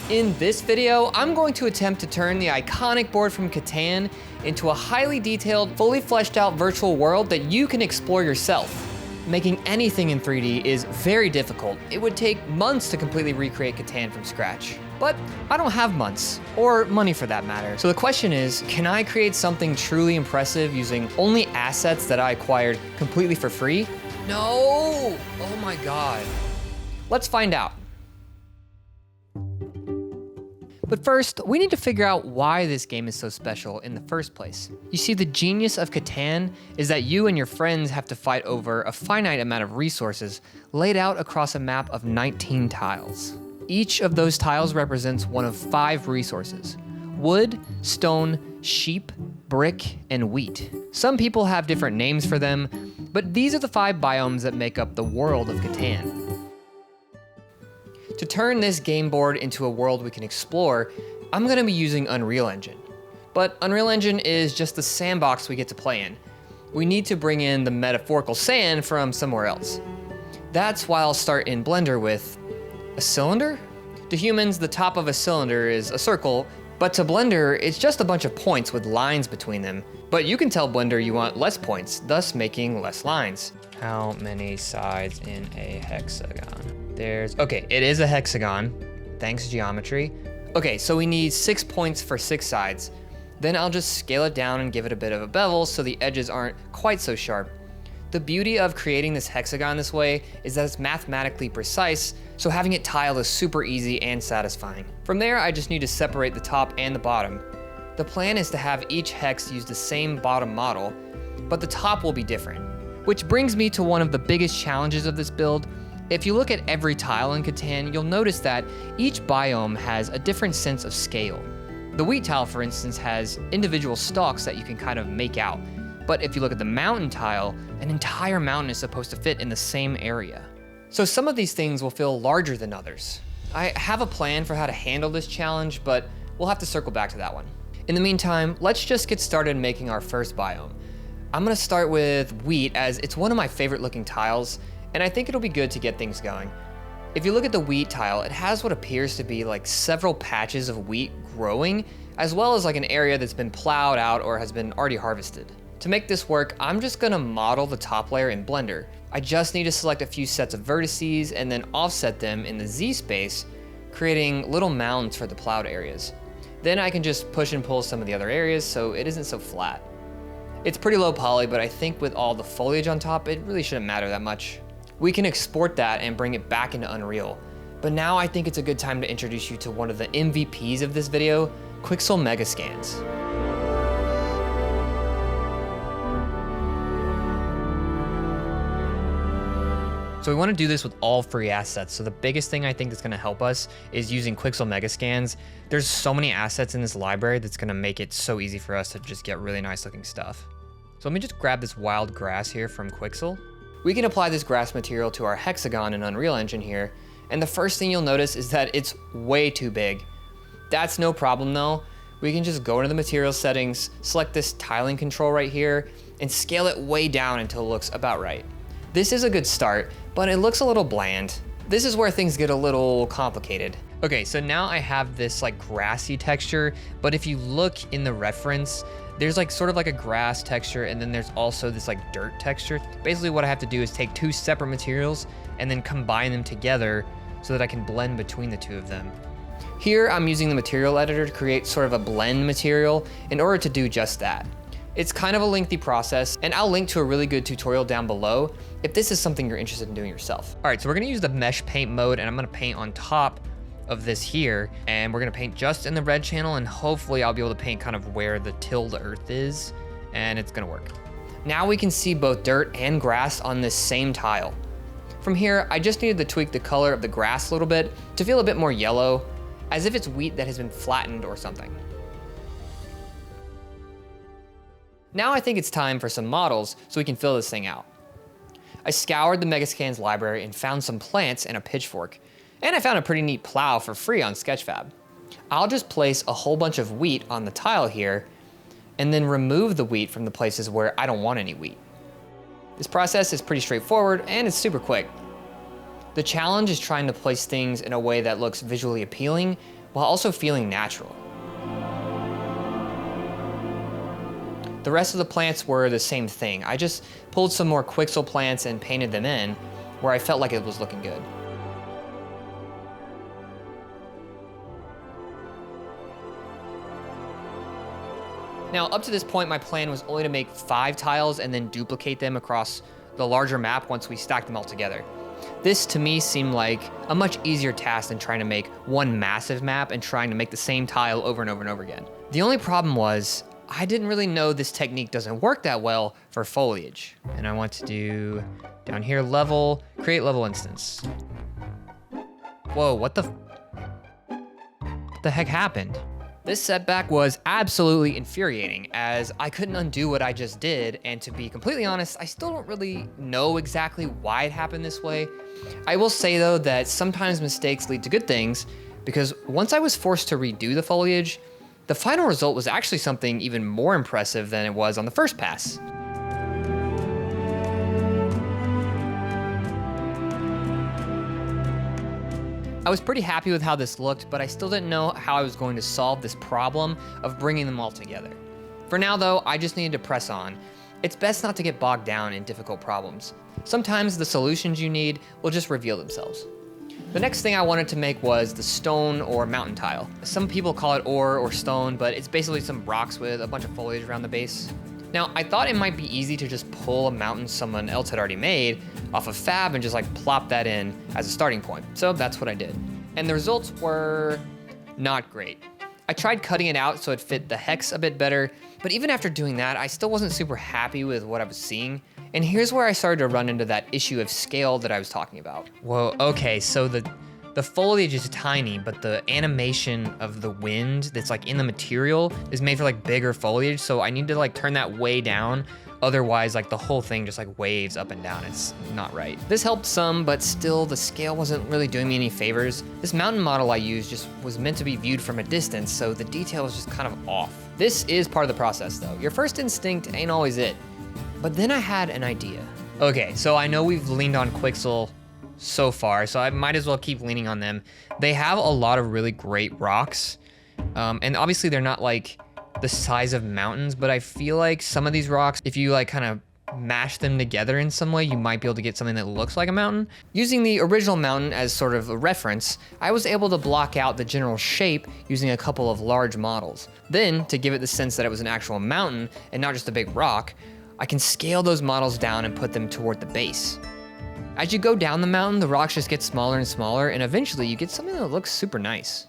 In this video, I'm going to attempt to turn the iconic board from Catan into a highly detailed, fully fleshed out virtual world that you can explore yourself. Making anything in 3D is very difficult. It would take months to completely recreate Catan from scratch. But I don't have months, or money for that matter. So the question is, can I create something truly impressive using only assets that I acquired completely for free? No! Oh my God. Let's find out. But first, we need to figure out why this game is so special in the first place. You see, the genius of Catan is that you and your friends have to fight over a finite amount of resources laid out across a map of 19 tiles. Each of those tiles represents one of 5 resources: wood, stone, sheep, brick, and wheat. Some people have different names for them, but these are the 5 biomes that make up the world of Catan. To turn this game board into a world we can explore, I'm gonna be using Unreal Engine. But Unreal Engine is just the sandbox we get to play in. We need to bring in the metaphorical sand from somewhere else. That's why I'll start in Blender with a cylinder? To humans, the top of a cylinder is a circle, but to Blender, it's just a bunch of points with lines between them. But you can tell Blender you want less points, thus making less lines. How many sides in a hexagon? Okay, it is a hexagon. Thanks, geometry. Okay, so we need 6 points for 6 sides. Then I'll just scale it down and give it a bit of a bevel so the edges aren't quite so sharp. The beauty of creating this hexagon this way is that it's mathematically precise, so having it tiled is super easy and satisfying. From there, I just need to separate the top and the bottom. The plan is to have each hex use the same bottom model, but the top will be different. Which brings me to one of the biggest challenges of this build. If you look at every tile in Catan, you'll notice that each biome has a different sense of scale. The wheat tile, for instance, has individual stalks that you can kind of make out. But if you look at the mountain tile, an entire mountain is supposed to fit in the same area. So some of these things will feel larger than others. I have a plan for how to handle this challenge, but we'll have to circle back to that one. In the meantime, let's just get started making our first biome. I'm gonna start with wheat, as it's one of my favorite looking tiles, and I think it'll be good to get things going. If you look at the wheat tile, it has what appears to be like several patches of wheat growing, as well as like an area that's been plowed out or has been already harvested. To make this work, I'm just gonna model the top layer in Blender. I just need to select a few sets of vertices and then offset them in the Z space, creating little mounds for the plowed areas. Then I can just push and pull some of the other areas so it isn't so flat. It's pretty low poly, but I think with all the foliage on top, it really shouldn't matter that much. We can export that and bring it back into Unreal. But now I think it's a good time to introduce you to one of the MVPs of this video, Quixel Megascans. So we want to do this with all free assets. So the biggest thing I think that's going to help us is using Quixel Megascans. There's so many assets in this library that's going to make it so easy for us to just get really nice looking stuff. So let me just grab this wild grass here from Quixel. We can apply this grass material to our hexagon in Unreal Engine here, and the first thing you'll notice is that it's way too big. That's no problem though. We can just go into the material settings, select this tiling control right here, and scale it way down until it looks about right. This is a good start, but it looks a little bland. This is where things get a little complicated. Okay, so now I have this like grassy texture, but if you look in the reference, there's like sort of like a grass texture, and then there's also this like dirt texture. Basically what I have to do is take 2 separate materials and then combine them together so that I can blend between the 2 of them. Here I'm using the material editor to create sort of a blend material in order to do just that. It's kind of a lengthy process, and I'll link to a really good tutorial down below if this is something you're interested in doing yourself. All right, so we're gonna use the mesh paint mode, and I'm gonna paint on top of this here, and we're gonna paint just in the red channel, and hopefully I'll be able to paint kind of where the tilled earth is, and it's gonna work. Now we can see both dirt and grass on this same tile. From here, I just needed to tweak the color of the grass a little bit to feel a bit more yellow, as if it's wheat that has been flattened or something. Now I think it's time for some models so we can fill this thing out. I scoured the Megascans library and found some plants and a pitchfork. And I found a pretty neat plow for free on Sketchfab. I'll just place a whole bunch of wheat on the tile here, and then remove the wheat from the places where I don't want any wheat. This process is pretty straightforward and it's super quick. The challenge is trying to place things in a way that looks visually appealing while also feeling natural. The rest of the plants were the same thing. I just pulled some more Quixel plants and painted them in where I felt like it was looking good. Now, up to this point, my plan was only to make 5 tiles and then duplicate them across the larger map once we stacked them all together. This, to me, seemed like a much easier task than trying to make one massive map and trying to make the same tile over and over and over again. The only problem was, I didn't really know this technique doesn't work that well for foliage. And I want to do, down here, level, create level instance. Whoa, what the heck happened? This setback was absolutely infuriating, as I couldn't undo what I just did, and to be completely honest, I still don't really know exactly why it happened this way. I will say though that sometimes mistakes lead to good things, because once I was forced to redo the foliage, the final result was actually something even more impressive than it was on the first pass. I was pretty happy with how this looked, but I still didn't know how I was going to solve this problem of bringing them all together. For now though, I just needed to press on. It's best not to get bogged down in difficult problems. Sometimes the solutions you need will just reveal themselves. The next thing I wanted to make was the stone or mountain tile. Some people call it ore or stone, but it's basically some rocks with a bunch of foliage around the base. Now, I thought it might be easy to just pull a mountain someone else had already made off of Fab and just like plop that in as a starting point. So that's what I did. And the results were not great. I tried cutting it out so it fit the hex a bit better, but even after doing that, I still wasn't super happy with what I was seeing. And here's where I started to run into that issue of scale that I was talking about. Whoa, okay, so the foliage is tiny, but the animation of the wind that's like in the material is made for like bigger foliage, so I need to like turn that way down. Otherwise, like the whole thing just like waves up and down. It's not right. This helped some, but still the scale wasn't really doing me any favors. This mountain model I used just was meant to be viewed from a distance, so the detail was just kind of off. This is part of the process though. Your first instinct ain't always it. But then I had an idea. Okay, so I know we've leaned on Quixel so far, so I might as well keep leaning on them. They have a lot of really great rocks, and obviously they're not like the size of mountains, but I feel like some of these rocks, if you like kind of mash them together in some way, you might be able to get something that looks like a mountain. Using the original mountain as sort of a reference, I was able to block out the general shape using a couple of large models. Then, to give it the sense that it was an actual mountain and not just a big rock, I can scale those models down and put them toward the base. As you go down the mountain, the rocks just get smaller and smaller, and eventually you get something that looks super nice.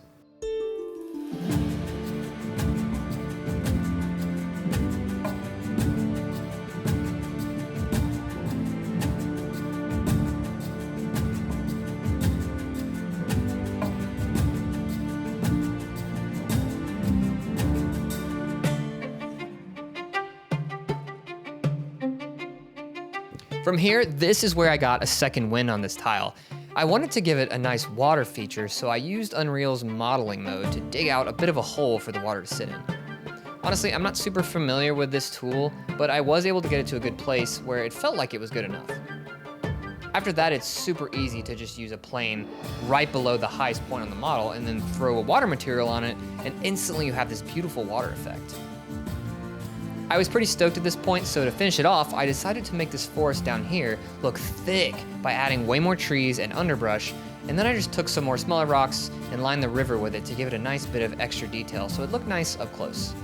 From here, this is where I got a second win on this tile. I wanted to give it a nice water feature, so I used Unreal's modeling mode to dig out a bit of a hole for the water to sit in. Honestly, I'm not super familiar with this tool, but I was able to get it to a good place where it felt like it was good enough. After that, it's super easy to just use a plane right below the highest point on the model and then throw a water material on it, and instantly you have this beautiful water effect. I was pretty stoked at this point, so to finish it off, I decided to make this forest down here look thick by adding way more trees and underbrush, and then I just took some more smaller rocks and lined the river with it to give it a nice bit of extra detail so it looked nice up close.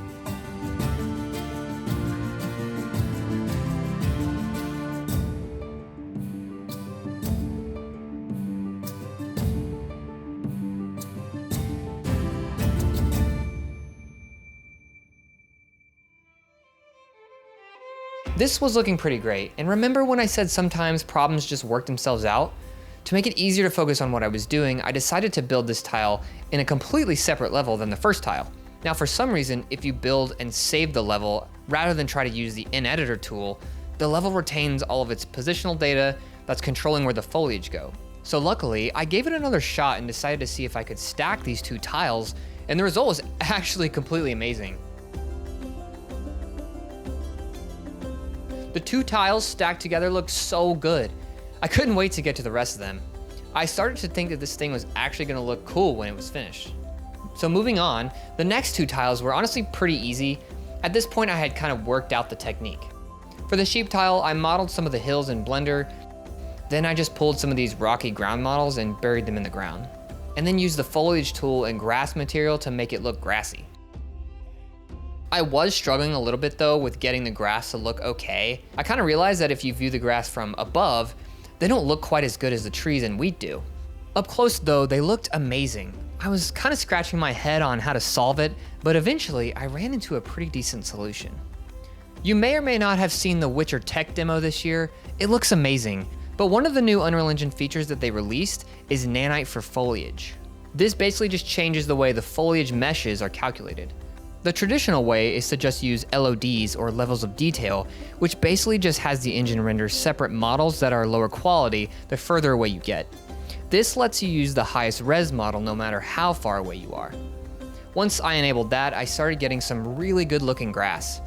This was looking pretty great, and remember when I said sometimes problems just work themselves out? To make it easier to focus on what I was doing, I decided to build this tile in a completely separate level than the first tile. Now for some reason, if you build and save the level, rather than try to use the in-editor tool, the level retains all of its positional data that's controlling where the foliage go. So luckily, I gave it another shot and decided to see if I could stack these two tiles, and the result was actually completely amazing. The two tiles stacked together looked so good. I couldn't wait to get to the rest of them. I started to think that this thing was actually gonna look cool when it was finished. So moving on, the next two tiles were honestly pretty easy. At this point, I had kind of worked out the technique. For the sheep tile, I modeled some of the hills in Blender. Then I just pulled some of these rocky ground models and buried them in the ground. And then used the foliage tool and grass material to make it look grassy. I was struggling a little bit though with getting the grass to look okay. I kind of realized that if you view the grass from above, they don't look quite as good as the trees and wheat do. Up close though, they looked amazing. I was kind of scratching my head on how to solve it, but eventually I ran into a pretty decent solution. You may or may not have seen the Witcher tech demo this year. It looks amazing, but one of the new Unreal Engine features that they released is nanite for foliage. This basically just changes the way the foliage meshes are calculated. The traditional way is to just use LODs or levels of detail, which basically just has the engine render separate models that are lower quality the further away you get. This lets you use the highest res model no matter how far away you are. Once I enabled that, I started getting some really good looking grass.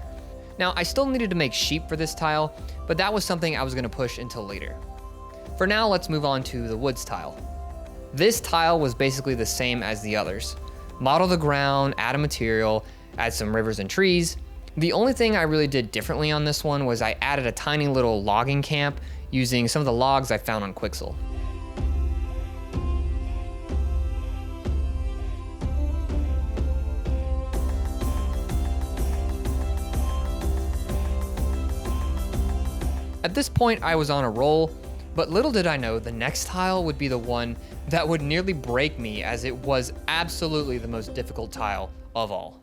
Now, I still needed to make sheep for this tile, but that was something I was going to push until later. For now, let's move on to the woods tile. This tile was basically the same as the others. Model the ground, add a material, add some rivers and trees. The only thing I really did differently on this one was I added a tiny little logging camp using some of the logs I found on Quixel. At this point, I was on a roll, but little did I know the next tile would be the one that would nearly break me, as it was absolutely the most difficult tile of all.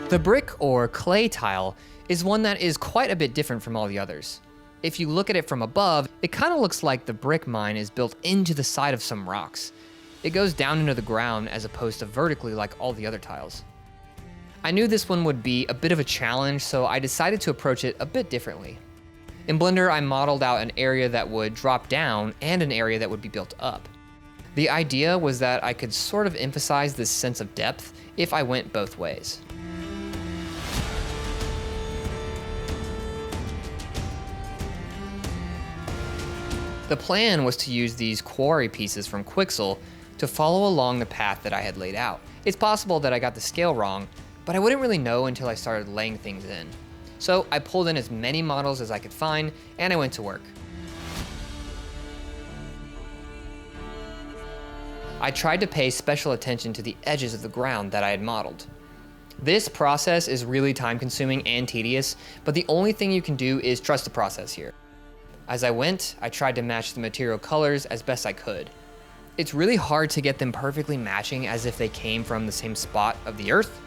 The brick or clay tile is one that is quite a bit different from all the others. If you look at it from above, it kind of looks like the brick mine is built into the side of some rocks. It goes down into the ground as opposed to vertically like all the other tiles. I knew this one would be a bit of a challenge, so I decided to approach it a bit differently. In Blender, I modeled out an area that would drop down and an area that would be built up. The idea was that I could sort of emphasize this sense of depth if I went both ways. The plan was to use these quarry pieces from Quixel to follow along the path that I had laid out. It's possible that I got the scale wrong, but I wouldn't really know until I started laying things in. So I pulled in as many models as I could find, and I went to work. I tried to pay special attention to the edges of the ground that I had modeled. This process is really time-consuming and tedious, but the only thing you can do is trust the process here. As I went, I tried to match the material colors as best I could. It's really hard to get them perfectly matching as if they came from the same spot of the earth,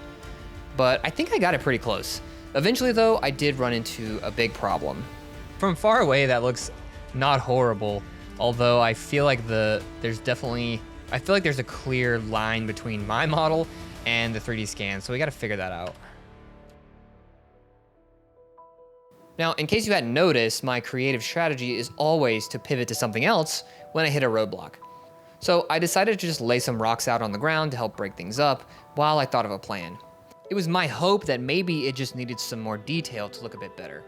but I think I got it pretty close. Eventually though, I did run into a big problem. From far away, that looks not horrible, although I feel like there's a clear line between my model and the 3D scan, so we gotta figure that out. Now, in case you hadn't noticed, my creative strategy is always to pivot to something else when I hit a roadblock. So I decided to just lay some rocks out on the ground to help break things up while I thought of a plan. It was my hope that maybe it just needed some more detail to look a bit better.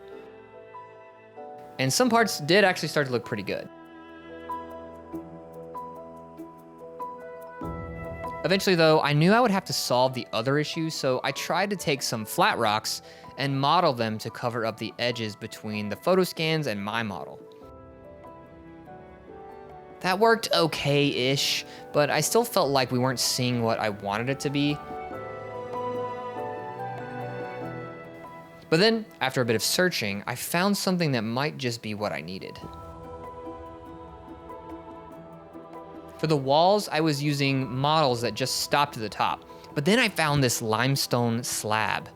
And some parts did actually start to look pretty good. Eventually though, I knew I would have to solve the other issues, so I tried to take some flat rocks and model them to cover up the edges between the photo scans and my model. That worked okay-ish, but I still felt like we weren't seeing what I wanted it to be. But then, after a bit of searching, I found something that might just be what I needed. For the walls, I was using models that just stopped at the top, but then I found this limestone slab,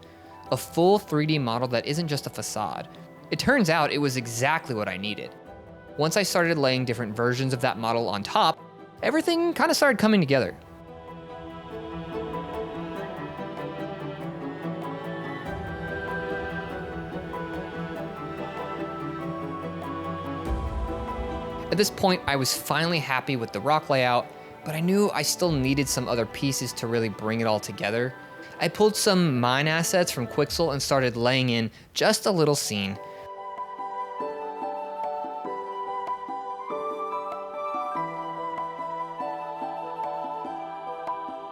a full 3D model that isn't just a facade. It turns out it was exactly what I needed. Once I started laying different versions of that model on top, everything kind of started coming together. At this point, I was finally happy with the rock layout, but I knew I still needed some other pieces to really bring it all together. I pulled some mine assets from Quixel and started laying in just a little scene.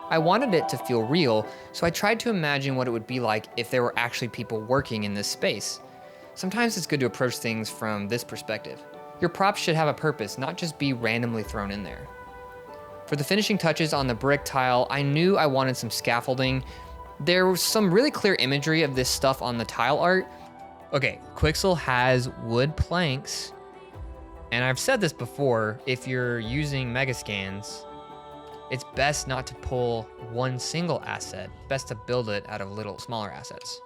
I wanted it to feel real, so I tried to imagine what it would be like if there were actually people working in this space. Sometimes it's good to approach things from this perspective. Your props should have a purpose, not just be randomly thrown in there. For the finishing touches on the brick tile, I knew I wanted some scaffolding. There was some really clear imagery of this stuff on the tile art. Okay, Quixel has wood planks, and I've said this before, if you're using Megascans, it's best not to pull one single asset, best to build it out of little smaller assets.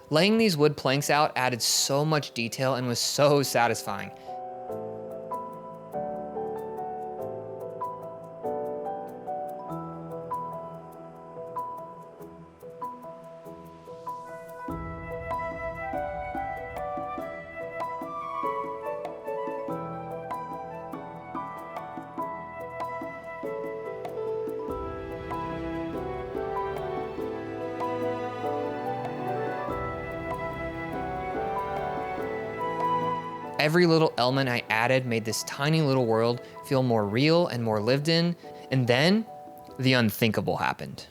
Laying these wood planks out added so much detail and was so satisfying. Every little element I added made this tiny little world feel more real and more lived in, and then the unthinkable happened.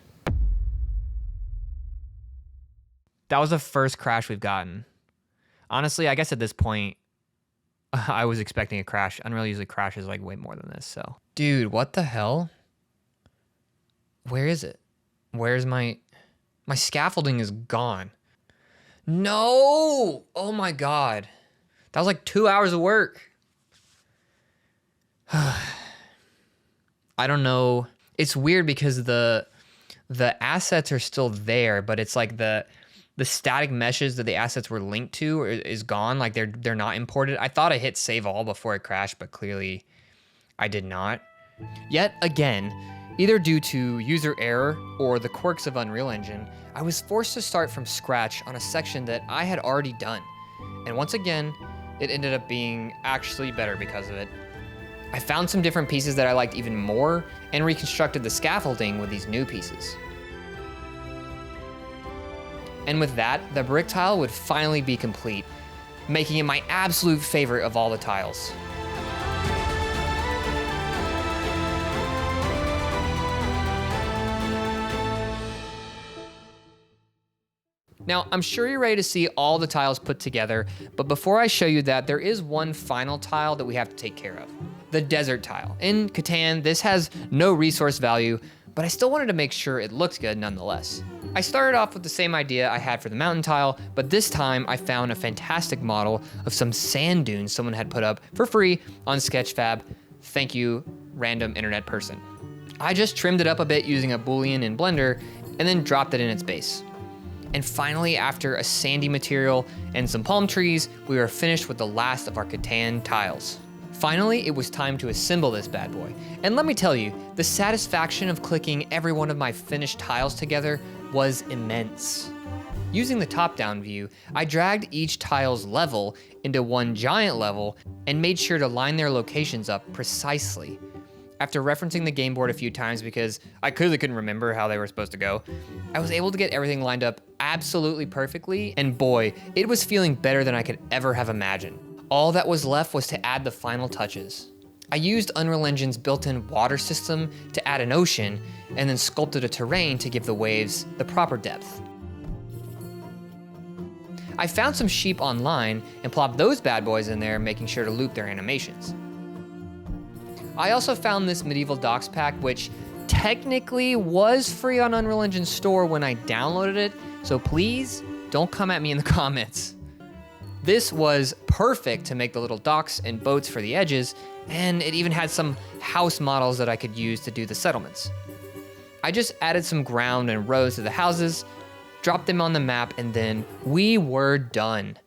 That was the first crash we've gotten. Honestly, I guess at this point, I was expecting a crash. Unreal usually crashes like way more than this, so. Dude, what the hell? Where is it? Where's my scaffolding is gone. No! Oh my God. That was like 2 hours of work. I don't know. It's weird because the assets are still there, but it's like the static meshes that the assets were linked to is gone. Like they're not imported. I thought I hit save all before it crashed, but clearly I did not. Yet again, either due to user error or the quirks of Unreal Engine, I was forced to start from scratch on a section that I had already done. And once again, it ended up being actually better because of it. I found some different pieces that I liked even more and reconstructed the scaffolding with these new pieces. And with that, the brick tile would finally be complete, making it my absolute favorite of all the tiles. Now, I'm sure you're ready to see all the tiles put together, but before I show you that, there is one final tile that we have to take care of. The desert tile. In Catan, this has no resource value, but I still wanted to make sure it looks good nonetheless. I started off with the same idea I had for the mountain tile, but this time I found a fantastic model of some sand dunes someone had put up for free on Sketchfab. Thank you, random internet person. I just trimmed it up a bit using a Boolean in Blender and then dropped it in its base. And finally, after a sandy material and some palm trees, we were finished with the last of our Catan tiles. Finally, it was time to assemble this bad boy. And let me tell you, the satisfaction of clicking every one of my finished tiles together was immense. Using the top-down view, I dragged each tile's level into one giant level and made sure to line their locations up precisely. After referencing the game board a few times because I clearly couldn't remember how they were supposed to go, I was able to get everything lined up absolutely perfectly, and boy, it was feeling better than I could ever have imagined. All that was left was to add the final touches. I used Unreal Engine's built-in water system to add an ocean, and then sculpted a terrain to give the waves the proper depth. I found some sheep online and plopped those bad boys in there, making sure to loop their animations. I also found this medieval docks pack, which technically was free on Unreal Engine Store when I downloaded it, so please don't come at me in the comments. This was perfect to make the little docks and boats for the edges, and it even had some house models that I could use to do the settlements. I just added some ground and roads to the houses, dropped them on the map, and then we were done.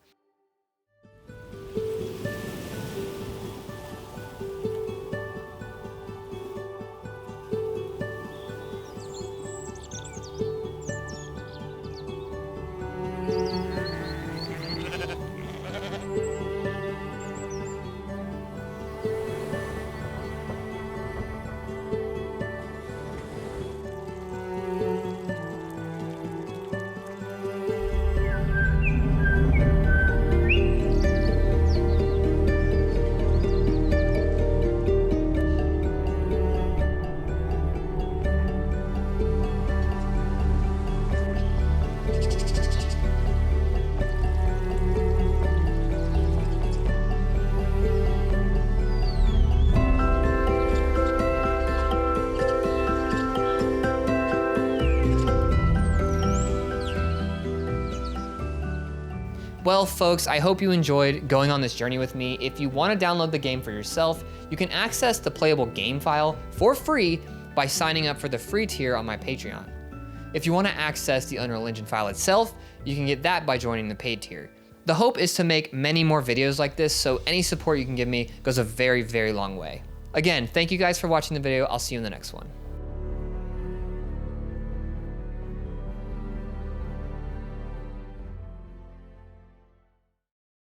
Well, folks, I hope you enjoyed going on this journey with me. If you want to download the game for yourself, you can access the playable game file for free by signing up for the free tier on my Patreon. If you want to access the Unreal Engine file itself, you can get that by joining the paid tier. The hope is to make many more videos like this, so any support you can give me goes a very, very long way. Again, thank you guys for watching the video. I'll see you in the next one.